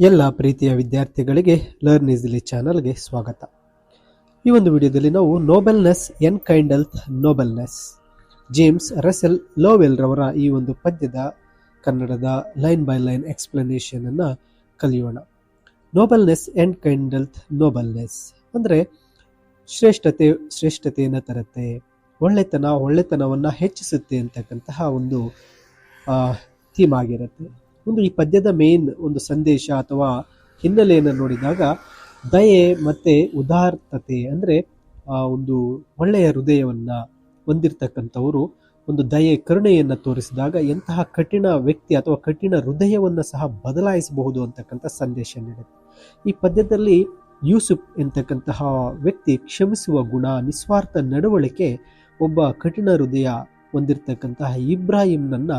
ಎಲ್ಲ ಪ್ರೀತಿಯ ವಿದ್ಯಾರ್ಥಿಗಳಿಗೆ ಲರ್ನ್ ಈಸಿಲಿ ಚಾನಲ್ಗೆ ಸ್ವಾಗತ. ಈ ಒಂದು ವಿಡಿಯೋದಲ್ಲಿ ನಾವು ನೋಬೆಲ್ನೆಸ್ ಎನ್ ಕೈಂಡಲ್ತ್ ನೋಬೆಲ್ನೆಸ್ ಜೇಮ್ಸ್ ರಸೆಲ್ ಲೋವೆಲ್ ರವರ ಈ ಒಂದು ಪದ್ಯದ ಕನ್ನಡದ ಲೈನ್ ಬೈ ಲೈನ್ ಎಕ್ಸ್ಪ್ಲನೇಷನ್ ಅನ್ನ ಕಲಿಯೋಣ. ನೋಬೆಲ್ನೆಸ್ ಎನ್ ಕೈಂಡಲ್ತ್ ನೋಬೆಲ್ನೆಸ್ ಅಂದರೆ ಶ್ರೇಷ್ಠತೆಯನ್ನು ತರುತ್ತೆ, ಒಳ್ಳೆತನವನ್ನು ಹೆಚ್ಚಿಸುತ್ತೆ ಅಂತಕ್ಕಂತಹ ಒಂದು ಥೀಮ್ ಆಗಿರುತ್ತೆ. ಈ ಪದ್ಯದ ಮೇನ್ ಒಂದು ಸಂದೇಶ ಅಥವಾ ಹಿನ್ನೆಲೆಯನ್ನು ನೋಡಿದಾಗ ದಯೆ ಮತ್ತೆ ಉದಾರ್ತತೆ ಅಂದರೆ ಒಂದು ಒಳ್ಳೆಯ ಹೃದಯವನ್ನ ಹೊಂದಿರತಕ್ಕಂಥವರು ಒಂದು ದಯೆ ಕರುಣೆಯನ್ನು ತೋರಿಸಿದಾಗ ಎಂತಹ ಕಠಿಣ ವ್ಯಕ್ತಿ ಅಥವಾ ಕಠಿಣ ಹೃದಯವನ್ನು ಸಹ ಬದಲಾಯಿಸಬಹುದು ಅಂತಕ್ಕಂಥ ಸಂದೇಶ ನೀಡುತ್ತೆ. ಈ ಪದ್ಯದಲ್ಲಿ ಯೂಸುಫ್ ಎಂತಕ್ಕಂತಹ ವ್ಯಕ್ತಿ ಕ್ಷಮಿಸುವ ಗುಣ, ನಿಸ್ವಾರ್ಥ ನಡವಳಿಕೆ ಒಬ್ಬ ಕಠಿಣ ಹೃದಯ ಹೊಂದಿರತಕ್ಕಂತಹ ಇಬ್ರಾಹಿಂನನ್ನ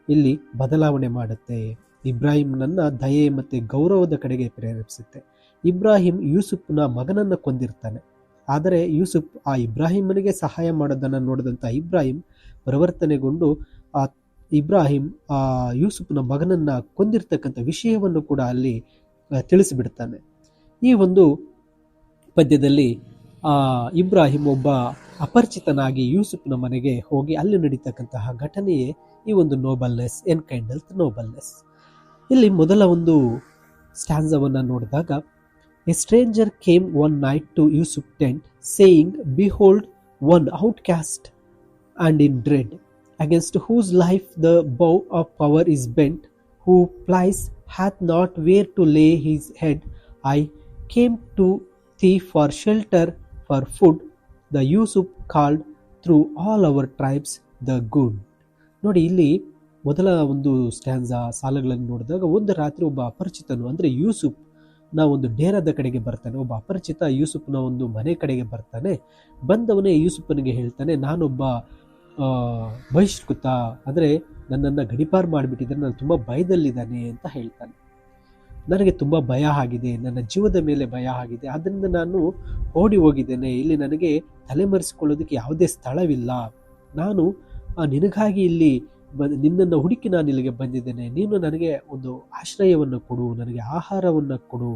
ಇಲ್ಲಿ ಬದಲಾವಣೆ ಮಾಡುತ್ತೆ. ಇಬ್ರಾಹಿಂನನ್ನ ದಯೆ ಮತ್ತೆ ಗೌರವದ ಕಡೆಗೆ ಪ್ರೇರೇಪಿಸುತ್ತೆ. ಇಬ್ರಾಹಿಂ ಯೂಸುಫ್ನ ಮಗನನ್ನ ಕೊಂದಿರ್ತಾನೆ, ಆದರೆ ಯೂಸುಫ್ ಆ ಇಬ್ರಾಹಿಮನಿಗೆ ಸಹಾಯ ಮಾಡೋದನ್ನ ನೋಡಿದಂತ ಇಬ್ರಾಹಿಂ ಪರಿವರ್ತನೆಗೊಂಡು ಇಬ್ರಾಹಿಂ ಆ ಯೂಸುಫ್ನ ಮಗನನ್ನ ಕೊಂದಿರ್ತಕ್ಕಂಥ ವಿಷಯವನ್ನು ಕೂಡ ಅಲ್ಲಿ ತಿಳಿಸಿಬಿಡ್ತಾನೆ. ಈ ಒಂದು ಪದ್ಯದಲ್ಲಿ ಇಬ್ರಾಹಿಂ ಒಬ್ಬ ಅಪರಿಚಿತನಾಗಿ ಯೂಸುಫ್ನ ಮನೆಗೆ ಹೋಗಿ ಅಲ್ಲಿ ನಡೀತಕ್ಕಂತಹ ಘಟನೆಯೇ ಈ ಒಂದು ನೋಬೆಲ್ನೆಸ್ ಎನ್ ಕೈಂಡಲ್ತ್ ನೋಬೆಲ್ನೆಸ್. ಇಲ್ಲಿ ಮೊದಲ ಒಂದು ಸ್ಟ್ಯಾನ್ಸವನ್ನು ನೋಡಿದಾಗ, a stranger came one night to Yusuf tent saying, behold one outcast and in dread, against whose life the bow of power is bent, who plies hath not where to lay his head. I came to thee for shelter, for food, the Yusuf called through all our tribes the good. ನೋಡಿ, ಇಲ್ಲಿ ಮೊದಲ ಒಂದು ಸ್ಟ್ಯಾನ್ಸಾ ಸಾಲುಗಳನ್ನು ನೋಡಿದಾಗ, ಒಂದು ರಾತ್ರಿ ಒಬ್ಬ ಅಪರಿಚಿತನು ಅಂದರೆ ಯೂಸುಫ್ ನ ಒಂದು ಡೇರಾದ ಕಡೆಗೆ ಬರ್ತಾನೆ. ಒಬ್ಬ ಅಪರಿಚಿತ ಯೂಸುಫ್ನ ಒಂದು ಮನೆ ಕಡೆಗೆ ಬರ್ತಾನೆ. ಬಂದವನೇ ಯೂಸುಫನಿಗೆ ಹೇಳ್ತಾನೆ, ನಾನೊಬ್ಬ ಬಹಿಷ್ಕೃತ, ಅಂದರೆ ನನ್ನನ್ನು ಗಡಿಪಾರು ಮಾಡಿಬಿಟ್ಟಿದ್ರೆ, ನಾನು ತುಂಬ ಭಯದಲ್ಲಿದ್ದಾನೆ ಅಂತ ಹೇಳ್ತಾನೆ. ನನಗೆ ತುಂಬ ಭಯ ಆಗಿದೆ, ನನ್ನ ಜೀವದ ಮೇಲೆ ಭಯ ಆಗಿದೆ, ಆದ್ದರಿಂದ ನಾನು ಓಡಿ ಹೋಗಿದ್ದೇನೆ. ಇಲ್ಲಿ ನನಗೆ ತಲೆಮರೆಸಿಕೊಳ್ಳೋದಕ್ಕೆ ಯಾವುದೇ ಸ್ಥಳವಿಲ್ಲ. ನಾನು ನಿನಗಾಗಿ ಇಲ್ಲಿ ನಿನ್ನನ್ನು ಹುಡುಕಿ ನಾನು ಇಲ್ಲಿಗೆ ಬಂದಿದ್ದೇನೆ. ನೀನು ನನಗೆ ಒಂದು ಆಶ್ರಯವನ್ನು ಕೊಡು, ನನಗೆ ಆಹಾರವನ್ನು ಕೊಡು.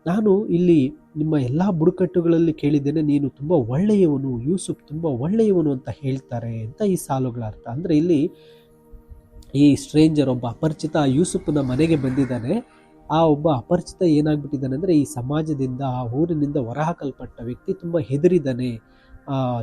ನಾನು ಇಲ್ಲಿ ನಿಮ್ಮ ಎಲ್ಲ ಬುಡಕಟ್ಟುಗಳಲ್ಲಿ ಕೇಳಿದ್ದೇನೆ, ನೀನು ತುಂಬ ಒಳ್ಳೆಯವನು, ಯೂಸುಫ್ ತುಂಬ ಒಳ್ಳೆಯವನು ಅಂತ ಹೇಳ್ತಾರೆ ಅಂತ ಈ ಸಾಲುಗಳ ಅರ್ಥ. ಅಂದರೆ ಇಲ್ಲಿ ಈ ಸ್ಟ್ರೇಂಜರ್, ಒಬ್ಬ ಅಪರಿಚಿತ ಯೂಸುಫ್ನ ಮನೆಗೆ ಬಂದಿದ್ದಾನೆ. ಆ ಒಬ್ಬ ಅಪರಿಚಿತ ಏನಾಗ್ಬಿಟ್ಟಿದ್ದಾನೆ ಅಂದರೆ, ಈ ಸಮಾಜದಿಂದ, ಆ ಊರಿನಿಂದ ಹೊರಹಾಕಲ್ಪಟ್ಟ ವ್ಯಕ್ತಿ, ತುಂಬ ಹೆದರಿದ್ದಾನೆ.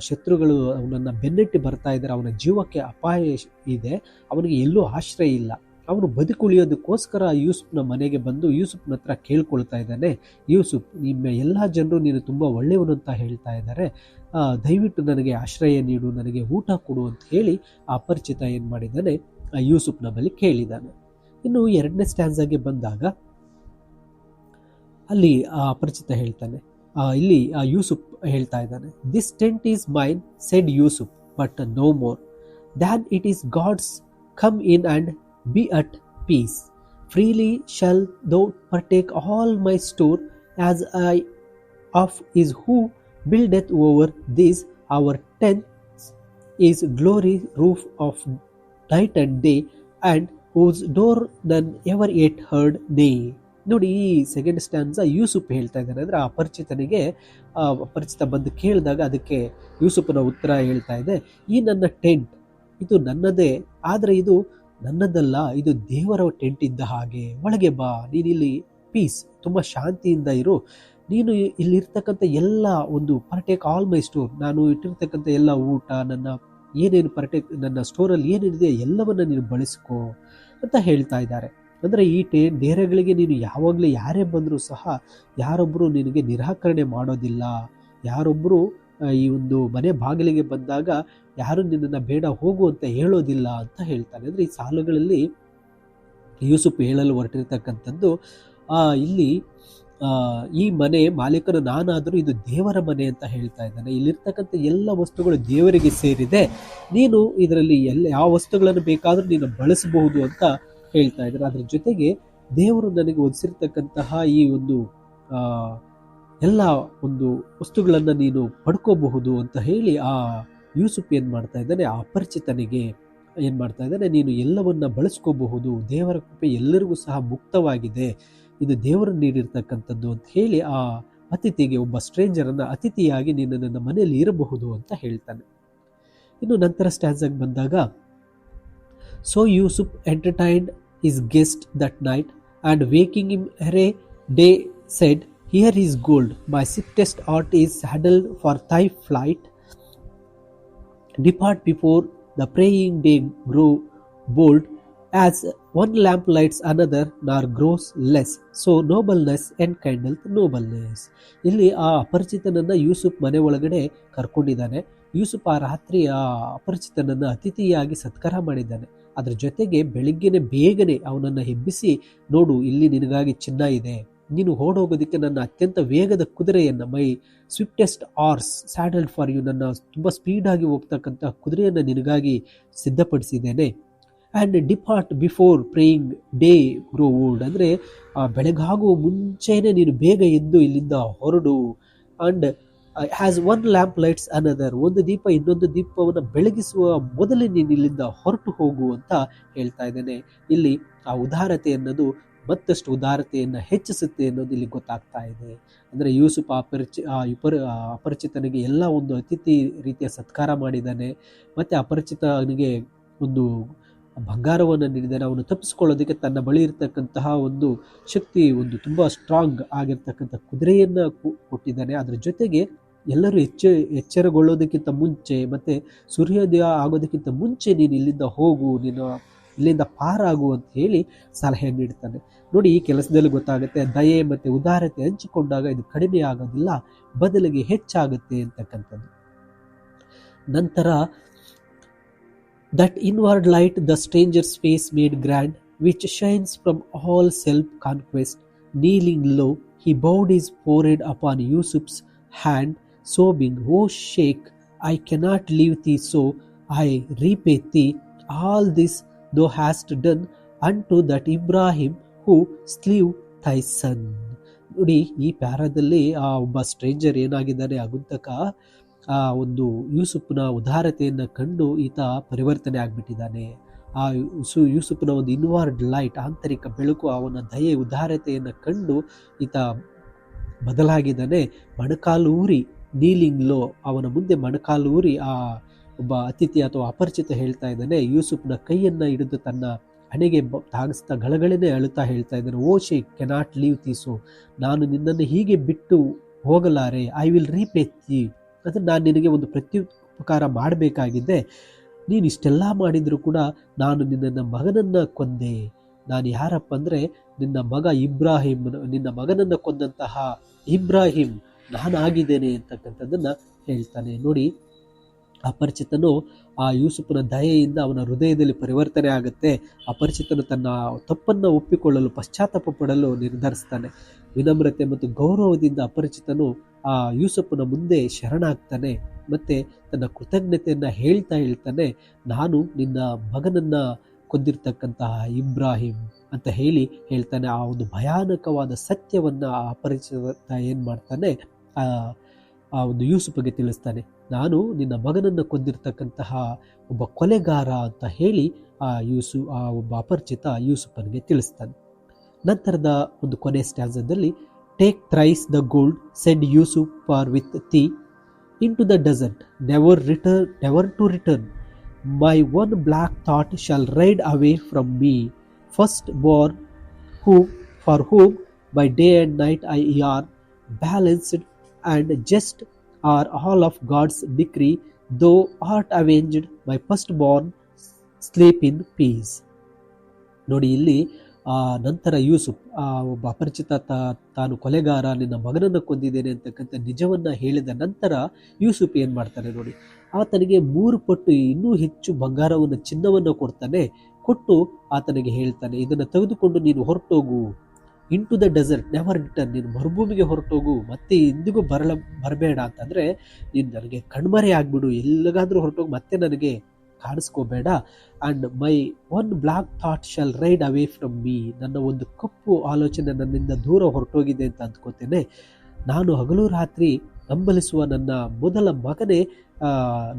ಶತ್ರುಗಳು ಅವನನ್ನು ಬೆನ್ನಟ್ಟಿ ಬರ್ತಾ ಇದ್ದಾರೆ, ಅವನ ಜೀವಕ್ಕೆ ಅಪಾಯ ಇದೆ, ಅವನಿಗೆ ಎಲ್ಲೂ ಆಶ್ರಯ ಇಲ್ಲ. ಅವನು ಬದುಕುಳಿಯೋದಕ್ಕೋಸ್ಕರ ಯೂಸುಫ್ನ ಮನೆಗೆ ಬಂದು ಯೂಸುಫ್ನ ಹತ್ರ ಕೇಳ್ಕೊಳ್ತಾ ಇದ್ದಾನೆ, ಯೂಸುಫ್, ನಿಮ್ಮ ಎಲ್ಲ ಜನರು ನೀನು ತುಂಬ ಒಳ್ಳೆಯವನು ಅಂತ ಹೇಳ್ತಾ ಇದ್ದಾರೆ, ದಯವಿಟ್ಟು ನನಗೆ ಆಶ್ರಯ ನೀಡು, ನನಗೆ ಊಟ ಕೊಡು ಅಂತ ಹೇಳಿ ಆ ಅಪರಿಚಿತ ಏನು ಮಾಡಿದ್ದಾನೆ, ಆ ಯೂಸುಫ್ನ ಬಳಿ ಕೇಳಿದ್ದಾನೆ. ಇನ್ನು ಎರಡನೇ ಸ್ಟ್ಯಾನ್ಸಾಗೆ ಬಂದಾಗ ಅಲ್ಲಿ ಆ ಅಪರಿಚಿತ ಹೇಳ್ತಾನೆ, ಇಲ್ಲಿ ಯೂಸುಫ್ ಹೇಳ್ತಾ ಇದ್ದಾನೆ, this tent is mine said Yusuf, but no more than it is God's. Come in and be at peace. Freely shall thou partake all my store, as I of is who buildeth over these our tents, is glory roof of night and day, and whose door none ever yet heard nay. ನೋಡಿ, ಈ second ಸ್ಟ್ಯಾನ್ಸಾ Yusuf ಹೇಳ್ತಾ ಇದ್ದಾನೆ. ಅಂದರೆ ಆ ಅಪರಿಚಿತನಿಗೆ ಅಪರಿಚಿತ ಬಂದು ಕೇಳಿದಾಗ ಅದಕ್ಕೆ ಯೂಸುಫನ ಉತ್ತರ ಹೇಳ್ತಾ ಇದೆ, ಈ ನನ್ನ ಟೆಂಟ್ ಇದು ನನ್ನದೇ, ಆದರೆ ಇದು ನನ್ನದಲ್ಲ, ಇದು ದೇವರ ಟೆಂಟ್ ಇದ್ದ ಹಾಗೆ. ಒಳಗೆ ಬಾ, ನೀನಿಲ್ಲಿ ಪೀಸ್, ತುಂಬ ಶಾಂತಿಯಿಂದ ಇರು. ನೀನು ಇಲ್ಲಿರ್ತಕ್ಕಂಥ ಎಲ್ಲ ಒಂದು ಪರ್ಟೇಕ್ ಆಲ್ ಮೈ ಸ್ಟೋರ್, ನಾನು ಇಟ್ಟಿರ್ತಕ್ಕಂಥ ಎಲ್ಲ ಊಟ, ನನ್ನ ಏನೇನು ನನ್ನ ಸ್ಟೋರಲ್ಲಿ ಏನೇನಿದೆ ಎಲ್ಲವನ್ನ ನೀನು ಬಳಸ್ಕೋ ಅಂತ ಹೇಳ್ತಾ ಇದ್ದಾರೆ. ಅಂದರೆ ಈ ಡೇರೆಗಳಿಗೆ ನೀನು ಯಾವಾಗಲೇ ಯಾರೇ ಬಂದರೂ ಸಹ ಯಾರೊಬ್ಬರು ನಿನಗೆ ನಿರಾಕರಣೆ ಮಾಡೋದಿಲ್ಲ. ಯಾರೊಬ್ಬರು ಈ ಒಂದು ಮನೆ ಬಾಗಿಲಿಗೆ ಬಂದಾಗ ಯಾರು ನಿನ್ನನ್ನು ಬೇಡ ಹೋಗು ಅಂತ ಹೇಳೋದಿಲ್ಲ ಅಂತ ಹೇಳ್ತಾನೆ. ಅಂದರೆ ಈ ಸಾಲುಗಳಲ್ಲಿ ಯೂಸುಫ್ ಹೇಳಲು ಹೊರಟಿರ್ತಕ್ಕಂಥದ್ದು, ಇಲ್ಲಿ ಈ ಮನೆ ಮಾಲೀಕನು ನಾನಾದರೂ ಇದು ದೇವರ ಮನೆ ಅಂತ ಹೇಳ್ತಾ ಇದ್ದಾನೆ. ಇಲ್ಲಿರ್ತಕ್ಕಂಥ ಎಲ್ಲ ವಸ್ತುಗಳು ದೇವರಿಗೆ ಸೇರಿದೆ, ನೀನು ಇದರಲ್ಲಿ ಯಾವ ವಸ್ತುಗಳನ್ನು ಬೇಕಾದರೂ ನೀನು ಬಳಸಬಹುದು ಅಂತ ಹೇಳ್ತಾ ಇದ್ದಾರೆ. ಅದ್ರ ಜೊತೆಗೆ ದೇವರು ನನಗೆ ಒದಿಸಿರ್ತಕ್ಕಂತಹ ಈ ಒಂದು ಎಲ್ಲ ಒಂದು ವಸ್ತುಗಳನ್ನು ನೀನು ಪಡ್ಕೋಬಹುದು ಅಂತ ಹೇಳಿ ಆ ಯೂಸುಫ್ ಏನು ಮಾಡ್ತಾ ಇದ್ದಾನೆ, ಆ ಅಪರಿಚಿತನಿಗೆ ಏನು ಮಾಡ್ತಾ ಇದ್ದಾನೆ, ನೀನು ಎಲ್ಲವನ್ನ ಬಳಸ್ಕೋಬಹುದು, ದೇವರ ಕೃಪೆ ಎಲ್ಲರಿಗೂ ಸಹ ಮುಕ್ತವಾಗಿದೆ, ಇದು ದೇವರು ನೀಡಿರ್ತಕ್ಕಂಥದ್ದು ಅಂತ ಹೇಳಿ ಆ ಅತಿಥಿಗೆ, ಒಬ್ಬ ಸ್ಟ್ರೇಂಜರನ್ನು ಅತಿಥಿಯಾಗಿ ನೀನು ನನ್ನ ಮನೆಯಲ್ಲಿ ಇರಬಹುದು ಅಂತ ಹೇಳ್ತಾನೆ. ಇನ್ನು ನಂತರ ಸ್ಟ್ಯಾನ್ಸಾಗಿ ಬಂದಾಗ, so Yusuf entertained his guest that night and waking him ere day said, here is gold, my swiftest art is saddled for thy flight, depart before the praying day grow bold, as one lamp lights another nor grows less, so nobleness enkindleth nobleness. ಇಲ್ಲಿ ಆ ಅಪರಿಚಿತನನ್ನ ಯೂಸುಫ್ ಮನೆ ಒಳಗಡೆ ಕರ್ಕೊಂಡಿದ್ದಾನೆ. ಯೂಸುಫ್ ಆ ರಾತ್ರಿ ಆ ಅಪರಿಚಿತನನ್ನ ಅತಿಥಿಯಾಗಿ ಸತ್ಕಾರ ಮಾಡಿದ್ದಾನೆ. ಅದ್ರ ಜೊತೆಗೆ ಬೆಳಿಗ್ಗೆನೆ ಬೇಗನೆ ಅವನನ್ನ ಹೆಬ್ಬಿಸಿ, ನೋಡು ಇಲ್ಲಿ ನಿನಗಾಗಿ ಚಿನ್ನ ಇದೆ, ನೀನು ಓಡೋಗೋದಕ್ಕೆ ನನ್ನ ಅತ್ಯಂತ ವೇಗದ ಕುದುರೆಯನ್ನು, my swiftest horse saddled for you, ನನ್ನ ತುಂಬ ಸ್ಪೀಡಾಗಿ ಹೋಗ್ತಕ್ಕಂಥ ಕುದುರೆಯನ್ನು ನಿನಗಾಗಿ ಸಿದ್ಧಪಡಿಸಿದ್ದೇನೆ. And depart before praying day grow old, ಅಂದರೆ ಬೆಳಗಾಗುವ ಮುಂಚೆನೇ ನೀನು ಬೇಗ ಎದ್ದು ಇಲ್ಲಿಂದ ಹೊರಡು. And has one lamp lights another, ಒಂದು ದೀಪ ಇನ್ನೊಂದು ದೀಪವನ್ನು ಬೆಳಗಿಸುವ ಮೊದಲೇ ನೀನು ಇಲ್ಲಿಂದ ಹೊರಟು ಹೋಗು ಅಂತ ಹೇಳ್ತಾ ಇದ್ದೇನೆ. ಇಲ್ಲಿ ಆ ಉದಾರತೆ ಅನ್ನೋದು ಮತ್ತಷ್ಟು ಉದಾರತೆಯನ್ನು ಹೆಚ್ಚಿಸುತ್ತೆ ಅನ್ನೋದು ಇಲ್ಲಿ ಗೊತ್ತಾಗ್ತಾ ಇದೆ. ಅಂದರೆ ಯೂಸುಫ್ ಅಪರಿಚಿತನಿಗೆ ಎಲ್ಲ ಒಂದು ಅತಿಥಿ ರೀತಿಯ ಸತ್ಕಾರ ಮಾಡಿದ್ದಾನೆ, ಮತ್ತು ಅಪರಿಚಿತನಿಗೆ ಒಂದು ಬಂಗಾರವನ್ನು ನೀಡಿದ್ದಾನೆ. ಅವನು ತಪ್ಪಿಸ್ಕೊಳ್ಳೋದಕ್ಕೆ ತನ್ನ ಬಳಿ ಇರತಕ್ಕಂತಹ ಒಂದು ಶಕ್ತಿ, ಒಂದು ತುಂಬ ಸ್ಟ್ರಾಂಗ್ ಆಗಿರ್ತಕ್ಕಂಥ ಕುದುರೆಯನ್ನು ಕೊಟ್ಟಿದ್ದಾನೆ. ಅದರ ಜೊತೆಗೆ ಎಲ್ಲರೂ ಎಚ್ಚರಗೊಳ್ಳೋದಕ್ಕಿಂತ ಮುಂಚೆ ಮತ್ತು ಸೂರ್ಯೋದಯ ಆಗೋದಕ್ಕಿಂತ ಮುಂಚೆ ನೀನು ಇಲ್ಲಿಂದ ಹೋಗು, ನೀನು ಇಲ್ಲಿಂದ ಪಾರಾಗು ಅಂತ ಹೇಳಿ ಸಲಹೆ ನೀಡ್ತಾನೆ. ನೋಡಿ, ಈ ಕೆಲಸದಲ್ಲಿ ಗೊತ್ತಾಗುತ್ತೆ, ದಯೆ ಮತ್ತು ಉದಾರತೆ ಹಂಚಿಕೊಂಡಾಗ ಇದು ಕಡಿಮೆ ಆಗೋದಿಲ್ಲ, ಬದಲಿಗೆ ಹೆಚ್ಚಾಗುತ್ತೆ ಅಂತಕ್ಕಂಥದ್ದು. ನಂತರ that inward light the stranger's face made grand, which shines from all self conquest, kneeling low he bowed his forehead upon Yusuf's hand, sobbing, O Sheikh, I cannot leave thee, so I repay thee all this thou hast done unto that Ibrahim who slew thy son. ನೋಡಿ, ಈ ಪ್ಯಾರಾದಲ್ಲಿ ಆ ಒಬ್ಬ stranger ಏನಾಗಿದ್ದಾನೆ, ಆಗುಂತಕ ಆ ಒಂದು ಯೂಸುಫ್ನ ಉದಾರತೆಯನ್ನು ಕಂಡು ಈತ ಪರಿವರ್ತನೆ ಆಗಿಬಿಟ್ಟಿದ್ದಾನೆ. ಆ ಯೂಸುಫ್ನ ಒಂದು ಇನ್ವಾರ್ಡ್ ಲೈಟ್, ಆಂತರಿಕ ಬೆಳಕು, ಅವನ ದಯೆ ಉದಾರತೆಯನ್ನು ಕಂಡು ಈತ ಬದಲಾಗಿದ್ದಾನೆ. ಮೊಣಕಾಲೂರಿ, ನೀಲಿಂಗ್ ಲೋ, ಅವನ ಮುಂದೆ ಮೊಣಕಾಲೂರಿ ಆ ಒಬ್ಬ ಅತಿಥಿ ಅಥವಾ ಅಪರಿಚಿತ ಹೇಳ್ತಾ ಇದ್ದಾನೆ, ಯೂಸುಫ್ನ ಕೈಯನ್ನು ಹಿಡಿದು ತನ್ನ ಹಣೆಗೆ ತಾಗಿಸ್ತಾ ಗಳಗಳನ್ನೇ ಅಳುತ್ತಾ ಹೇಳ್ತಾ ಇದ್ದಾನೆ, ಓ ಶೇಖ್, ಕೆನಾಟ್ ಲೀವ್ ತೀಸೋ, ನಾನು ನಿನ್ನನ್ನು ಹೀಗೆ ಬಿಟ್ಟು ಹೋಗಲಾರೆ, ಐ ವಿಲ್ ರೀಪೇ ತೀ, ಅಂದರೆ ನಾನು ನಿನಗೆ ಒಂದು ಪ್ರತ್ಯುಪಕಾರ ಮಾಡಬೇಕಾಗಿದ್ದೆ, ನೀನು ಇಷ್ಟೆಲ್ಲ ಮಾಡಿದರೂ ಕೂಡ ನಾನು ನಿನ್ನ ಮಗನನ್ನು ಕೊಂದೆ. ನಾನು ಯಾರಪ್ಪ ಅಂದರೆ ನಿನ್ನ ಮಗ ಇಬ್ರಾಹಿಂ, ನಿನ್ನ ಮಗನನ್ನು ಕೊಂದಂತಹ ಇಬ್ರಾಹಿಂ ನಾನಾಗಿದ್ದೇನೆ ಅಂತಕ್ಕಂಥದ್ದನ್ನು ಹೇಳ್ತಾನೆ. ನೋಡಿ, ಅಪರಿಚಿತನು ಆ ಯೂಸುಫನ ದಯೆಯಿಂದ ಅವನ ಹೃದಯದಲ್ಲಿ ಪರಿವರ್ತನೆ ಆಗುತ್ತೆ. ಅಪರಿಚಿತನು ತನ್ನ ತಪ್ಪನ್ನು ಒಪ್ಪಿಕೊಳ್ಳಲು, ಪಶ್ಚಾತ್ತಾಪ ಪಡಲು ನಿರ್ಧರಿಸ್ತಾನೆ. ವಿನಮ್ರತೆ ಮತ್ತು ಗೌರವದಿಂದ ಅಪರಿಚಿತನು ಆ ಯೂಸುಫನ ಮುಂದೆ ಶರಣಾಗ್ತಾನೆ. ಮತ್ತೆ ತನ್ನ ಕೃತಜ್ಞತೆಯನ್ನು ಹೇಳ್ತಾನೆ, ನಾನು ನಿನ್ನ ಮಗನನ್ನ ಕೊಂದಿರ್ತಕ್ಕಂತಹ ಇಬ್ರಾಹಿಂ ಅಂತ ಹೇಳ್ತಾನೆ. ಆ ಒಂದು ಭಯಾನಕವಾದ ಸತ್ಯವನ್ನ ಆ ಅಪರಿಚಿತ ಏನ್ ಮಾಡ್ತಾನೆ, ಆ ಒಂದು ಯೂಸುಫಿಗೆ ತಿಳಿಸ್ತಾನೆ, ನಾನು ನಿನ್ನ ಮಗನನ್ನು ಕೊಂದಿರ್ತಕ್ಕಂತಹ ಒಬ್ಬ ಕೊಲೆಗಾರ ಅಂತ ಹೇಳಿ ಆ ಒಬ್ಬ ಅಪರಿಚಿತ ಯೂಸುಫನಿಗೆ ತಿಳಿಸ್ತಾನೆ. ನಂತರದ ಒಂದು ಕೊನೆ ಸ್ಟ್ಯಾನ್ಸದಲ್ಲಿ, take thrice the gold said Yusuf for with thee into the desert, never to return. My one black thought shall ride away from me, firstborn, for whom by day and night I yearn. Balanced and just are all of God's decree, thou art avenged, my firstborn, sleep in peace. ನೋಡಿ, ಇಲ್ಲಿ ನಂತರ ಯೂಸುಫ್ ಒಬ್ಬ ಅಪರಿಚಿತ ತಾನು ಕೊಲೆಗಾರ, ನಿನ್ನ ಮಗನನ್ನು ಕೊಂದಿದ್ದೇನೆ ಅಂತಕ್ಕಂಥ ನಿಜವನ್ನ ಹೇಳಿದ ನಂತರ ಯೂಸುಫ್ ಏನ್ ಮಾಡ್ತಾನೆ ನೋಡಿ, ಆತನಿಗೆ 3 ಪಟ್ಟು ಇನ್ನೂ ಹೆಚ್ಚು ಬಂಗಾರವನ್ನು, ಚಿನ್ನವನ್ನು ಕೊಡ್ತಾನೆ. ಕೊಟ್ಟು ಆತನಿಗೆ ಹೇಳ್ತಾನೆ, ಇದನ್ನು ತೆಗೆದುಕೊಂಡು ನೀನು ಹೊರಟೋಗು, into the desert never return, ನೀನು ಮರುಭೂಮಿಗೆ ಹೊರಟೋಗು, ಮತ್ತೆ ಎಂದಿಗೂ ಬರಬೇಡ ಅಂತಂದ್ರೆ ನೀನು ನನಗೆ ಕಣ್ಮರೆ ಆಗ್ಬಿಡು, ಎಲ್ಲಿಗಾದ್ರೂ ಹೊರಟೋಗು, ಮತ್ತೆ ನನಗೆ ಕಾಣಿಸ್ಕೋಬೇಡ. And my one black thought shall ride away from me, ನನ್ನ ಒಂದು ಕಪ್ಪು ಆಲೋಚನೆ ನನ್ನಿಂದ ದೂರ ಹೊರಟೋಗಿದೆ ಅಂತ ಅಂದ್ಕೋತೇನೆ. ನಾನು ಹಗಲು ರಾತ್ರಿ ನಂಬಲಿಸುವ ನನ್ನ ಮೊದಲ ಮಗನೇ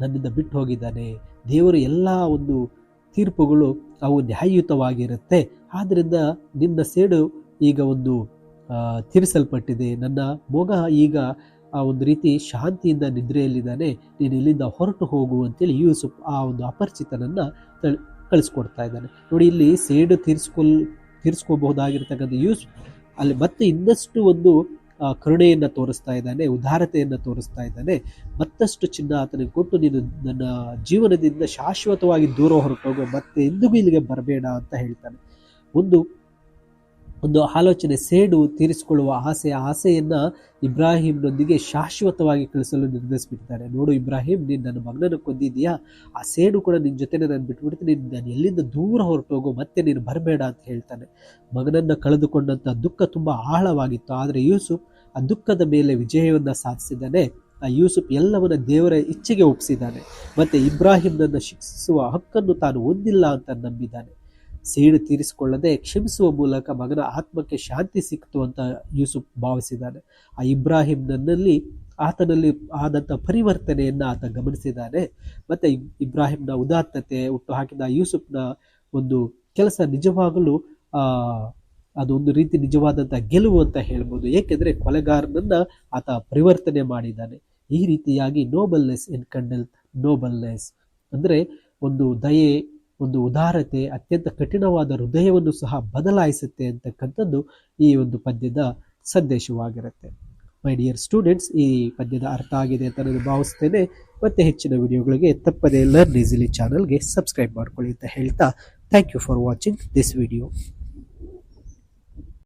ನನ್ನಿಂದ ಬಿಟ್ಟು ಹೋಗಿದ್ದಾನೆ. ದೇವರು ಎಲ್ಲ ಒಂದು ತೀರ್ಪುಗಳು ಅವು ನ್ಯಾಯಯುತವಾಗಿರುತ್ತೆ. ಆದ್ರಿಂದ ನಿನ್ನ ಸೇಡು ಈಗ ಒಂದು ತೀರಿಸಲ್ಪಟ್ಟಿದೆ, ನನ್ನ ಮೊಗ ಈಗ ಒಂದು ರೀತಿ ಶಾಂತಿಯಿಂದ ನಿದ್ರೆಯಲ್ಲಿದ್ದಾನೆ, ನೀನು ಇಲ್ಲಿಂದ ಹೊರಟು ಹೋಗು ಅಂತೇಳಿ ಯೂಸುಫ್ ಆ ಒಂದು ಅಪರಿಚಿತನನ್ನ ಕಳಿಸ್ಕೊಡ್ತಾ ಇದ್ದಾನೆ. ನೋಡಿ, ಇಲ್ಲಿ ಸೇಡು ತೀರಿಸ್ಕೋಬಹುದಾಗಿರ್ತಕ್ಕಂಥ ಯೂಸುಫ್ ಅಲ್ಲಿ ಮತ್ತೆ ಇನ್ನಷ್ಟು ಒಂದು ಕರುಣೆಯನ್ನ ತೋರಿಸ್ತಾ ಇದ್ದಾನೆ, ಉದಾರತೆಯನ್ನ ತೋರಿಸ್ತಾ ಇದ್ದಾನೆ. ಮತ್ತಷ್ಟು ಚಿನ್ನ ಆತನಿಗೆ ಕೊಟ್ಟು, ನೀನು ನನ್ನ ಜೀವನದಿಂದ ಶಾಶ್ವತವಾಗಿ ದೂರ ಹೊರಟೋಗು, ಮತ್ತೆ ಎಂದಿಗೂ ಇಲ್ಲಿಗೆ ಬರಬೇಡ ಅಂತ ಹೇಳ್ತಾನೆ. ಒಂದು ಆಲೋಚನೆ, ಸೇಡು ತೀರಿಸಿಕೊಳ್ಳುವ ಆಸೆಯನ್ನ ಇಬ್ರಾಹಿಂನೊಂದಿಗೆ ಶಾಶ್ವತವಾಗಿ ಕಳಿಸಲು ನಿರ್ಧರಿಸ್ಬಿಡ್ತಾರೆ. ನೋಡು ಇಬ್ರಾಹಿಂ, ನೀನು ನನ್ನ ಮಗನನ್ನು ಕೊಂದಿದ್ಯಾ, ಆ ಸೇಡು ಕೂಡ ನಿನ್ನ ಜೊತೆನೆ ನಾನು ಬಿಟ್ಬಿಡ್ತೀನಿ, ನಾನು ಎಲ್ಲಿಂದ ದೂರ ಹೊರಟೋಗು, ಮತ್ತೆ ನೀನು ಬರಬೇಡ ಅಂತ ಹೇಳ್ತಾನೆ. ಮಗನನ್ನ ಕಳೆದುಕೊಂಡಂತ ದುಃಖ ತುಂಬಾ ಆಳವಾಗಿತ್ತು. ಆದರೆ ಯೂಸುಫ್ ಆ ದುಃಖದ ಮೇಲೆ ವಿಜಯವನ್ನ ಸಾಧಿಸಿದ್ದಾನೆ. ಆ ಯೂಸುಫ್ ಎಲ್ಲವನ್ನ ದೇವರ ಇಚ್ಛೆಗೆ ಒಪ್ಪಿಸಿದ್ದಾನೆ. ಮತ್ತೆ ಇಬ್ರಾಹಿಂನನ್ನ ಶಿಕ್ಷಿಸುವ ಹಕ್ಕನ್ನು ತಾನು ಹೊಂದಿಲ್ಲ ಅಂತ ನಂಬಿದ್ದಾನೆ. ಸೇಡು ತೀರಿಸಿಕೊಳ್ಳದೆ ಕ್ಷಮಿಸುವ ಮೂಲಕ ಮಗನ ಆತ್ಮಕ್ಕೆ ಶಾಂತಿ ಸಿಕ್ತು ಅಂತ ಯೂಸುಫ್ ಭಾವಿಸಿದ್ದಾನೆ. ಆ ಇಬ್ರಾಹಿಂನಲ್ಲಿ ಆತನಲ್ಲಿ ಆದಂಥ ಪರಿವರ್ತನೆಯನ್ನ ಆತ ಗಮನಿಸಿದ್ದಾನೆ. ಮತ್ತೆ ಇಬ್ರಾಹಿಂನ ಉದಾತ್ತತೆ ಹುಟ್ಟು ಹಾಕಿದ ಯೂಸುಫ್ನ ಒಂದು ಕೆಲಸ ನಿಜವಾಗಲೂ ಅದೊಂದು ರೀತಿ ನಿಜವಾದಂಥ ಗೆಲುವು ಅಂತ ಹೇಳ್ಬೋದು. ಏಕೆಂದ್ರೆ ಕೊಲೆಗಾರನನ್ನ ಆತ ಪರಿವರ್ತನೆ ಮಾಡಿದ್ದಾನೆ. ಈ ರೀತಿಯಾಗಿ ನೋಬಲ್ನೆಸ್ ಎನ್ಕಂಡಲ್ತ್ ನೋಬಲ್ನೆಸ್ ಅಂದ್ರೆ ಒಂದು ದಯೆ, ಒಂದು ಉದಾರತೆ ಅತ್ಯಂತ ಕಠಿಣವಾದ ಹೃದಯವನ್ನು ಸಹ ಬದಲಾಯಿಸುತ್ತೆ ಅಂತಕ್ಕಂಥದ್ದು ಈ ಒಂದು ಪದ್ಯದ ಸಂದೇಶವಾಗಿರುತ್ತೆ. ಮೈ ಡಿಯರ್ ಸ್ಟೂಡೆಂಟ್ಸ್, ಈ ಪದ್ಯದ ಅರ್ಥ ಆಗಿದೆ ಅಂತ ನಾನು ಭಾವಿಸ್ತೇನೆ. ಮತ್ತೆ ಹೆಚ್ಚಿನ ವಿಡಿಯೋಗಳಿಗೆ ತಪ್ಪದೇ ಲರ್ನ್ ಈಸಿಲಿ ಚಾನಲ್ಗೆ ಸಬ್ಸ್ಕ್ರೈಬ್ ಮಾಡ್ಕೊಳ್ಳಿ ಅಂತ ಹೇಳ್ತಾ thank you for watching this video.